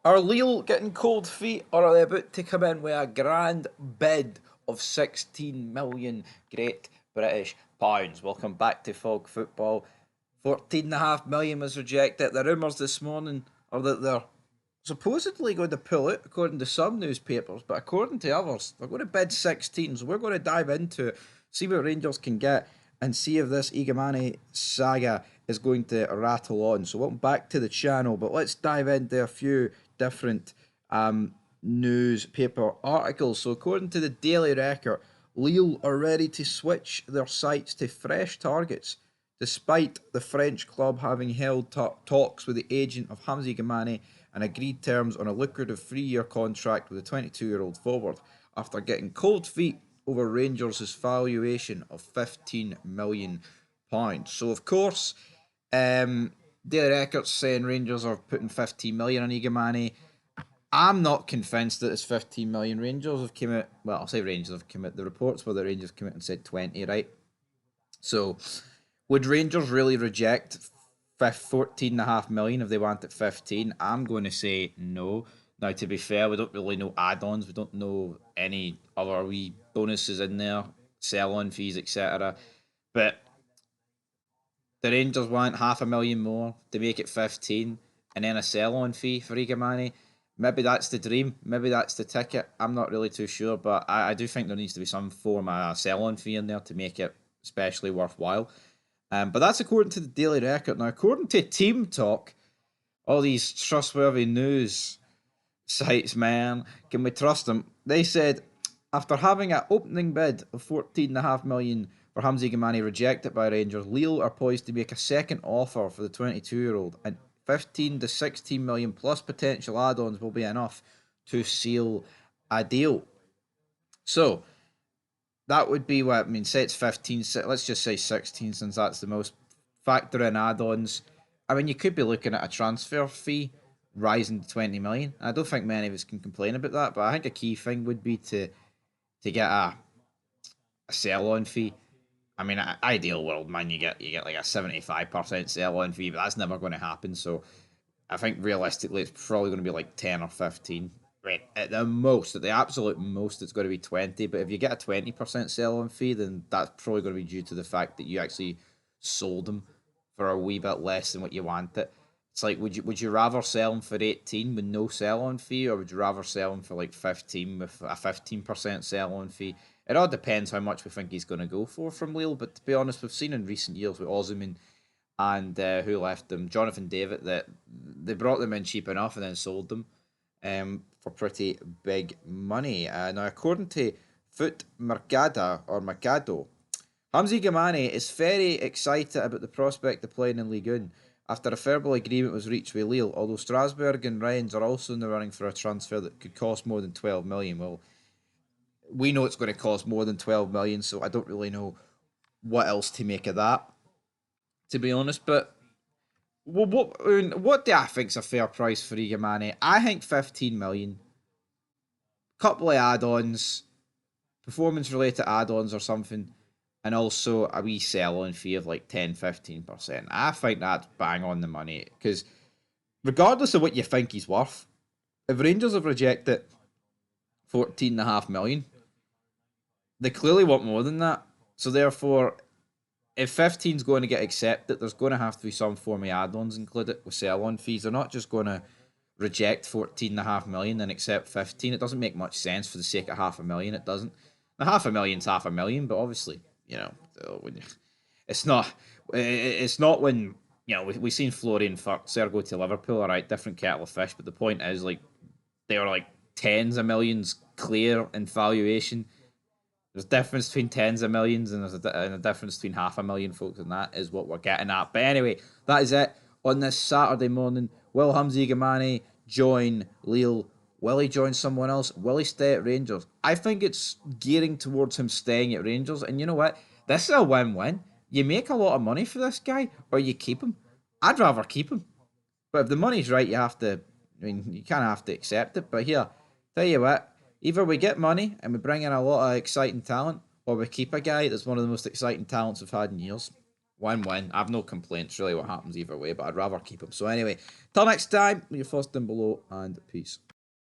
Are Lille getting cold feet, or are they about to come in with a grand bid of 16 million Great British pounds? Welcome back to Fog Football. 14.5 million was rejected. The rumours this morning are that they're supposedly going to pull it, according to some newspapers, but according to others, they're going to bid 16. So we're going to dive into it, see what Rangers can get, and see if this Igamane saga is going to rattle on. So welcome back to the channel, but let's dive into a few different newspaper articles. So according to the Daily Record, Lille are ready to switch their sights to fresh targets, despite the French club having held talks with the agent of Hamza Igamane and agreed terms on a lucrative 3-year contract with the 22-year-old forward after getting cold feet over Rangers' valuation of £15 million. So, of course, Daily Record's saying Rangers are putting 15 million on Igamane. I'm not convinced that it's 15 million. Rangers have come out, well, I'll say Rangers have come out, the reports were the Rangers came out and said 20, right? So, would Rangers really reject 14.5 million if they wanted 15? I'm going to say no. Now, to be fair, we don't really know add-ons. We don't know any other wee bonuses in there, sell-on fees, etc. But the Rangers want half a million more to make it 15, and then a sell-on fee for Igamani. Maybe that's the dream. Maybe that's the ticket. I'm not really too sure, but I do think there needs to be some form of sell-on fee in there to make it especially worthwhile. But that's according to the Daily Record. Now, according to Team Talk, all these trustworthy news sites, man, can we trust them? They said after having an opening bid of 14.5 million for Hamza Gamani rejected by Rangers, Lille are poised to make a second offer for the 22-year-old, and 15 to 16 million plus potential add-ons will be enough to seal a deal. So that would be what I mean. Say it's 15. Let's just say 16, since that's the most. Factor in add-ons. I mean, you could be looking at a transfer fee rising to 20 million. I don't think many of us can complain about that, but I think a key thing would be to get a sell-on fee. I mean, ideal world, man, you get like a 75% sell-on fee, but that's never going to happen. So I think realistically, it's probably going to be like 10 or 15. Right, at the most, at the absolute most, it's going to be 20. But if you get a 20% sell-on fee, then that's probably going to be due to the fact that you actually sold them for a wee bit less than what you wanted. It's like, would you rather sell them for 18 with no sell-on fee, or would you rather sell them for like 15 with a 15% sell-on fee? It all depends how much we think he's going to go for from Lille. But to be honest, we've seen in recent years with Ozyman and who left them, Jonathan David, that they brought them in cheap enough and then sold them for pretty big money. Now, according to Foot Mercada or Mercado, Hamzi Gamani is very excited about the prospect of playing in Ligue 1 after a verbal agreement was reached with Lille, although Strasbourg and Rennes are also in the running for a transfer that could cost more than 12 million. Well, we know it's going to cost more than 12 million, so I don't really know what else to make of that, to be honest. But what do I think's a fair price for Igamane? I think 15 million. Couple of add-ons, performance-related add-ons or something, and also a wee sell-on fee of like 10-15%. I think that's bang on the money, because regardless of what you think he's worth, if Rangers have rejected 14.5 million, they clearly want more than that. So therefore, if 15's going to get accepted, there's going to have to be some form of add-ons included with sell-on fees. They're not just going to reject 14.5 million and accept 15. It doesn't make much sense for the sake of half a million. It doesn't. Now, half a million's half a million, but obviously, it's not. It's not when we've seen Florian fuck Sergo to Liverpool. All right, different kettle of fish. But the point is, like, they were like tens of millions clear in valuation. There's a difference between tens of millions and there's a difference between half a million, folks, and that is what we're getting at. But anyway, that is it on this Saturday morning. Will Hamza Gamani join Lille? Will he join someone else? Will he stay at Rangers? I think it's gearing towards him staying at Rangers. And you know what? This is a win-win. You make a lot of money for this guy, or you keep him. I'd rather keep him. But if the money's right, you have to. I mean, you kind of have to accept it. But here, tell you what. Either we get money and we bring in a lot of exciting talent, or we keep a guy that's one of the most exciting talents we've had in years. Win-win. I've no complaints really what happens either way, but I'd rather keep him. So anyway, till next time, leave your thoughts down below and peace.